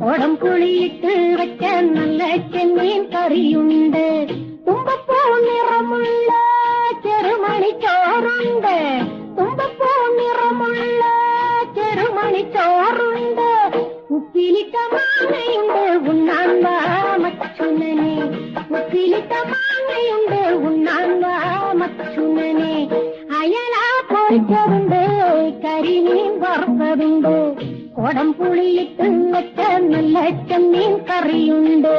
കുടംപുളിയിട്ട് വെച്ച നല്ല ചെമ്മീൻ കറിയുണ്ട്. തുമ്പപ്പൂ നിറമുള്ള ചെറുമണിച്ചോറുണ്ട്. തുമ്പപ്പൂ നിറമുള്ള ചെറുമണിച്ചോറുണ്ട്. ഉപ്പിലിട്ട മാങ്ങയുണ്ട് ഉണ്ണാൻ വാ മച്ചുനനെ. ഉപ്പിലിട്ട മാങ്ങയുണ്ട് ഉണ്ണാൻ വാ മച്ചുനനെ. അയല പൊരിച്ചതുണ്ട്, കരിമീൻ വറുത്തതുണ്ട്. കുടംപുളിയിട്ട് വെച്ച നല്ല ചെമ്മീൻ കറിയുണ്ട്.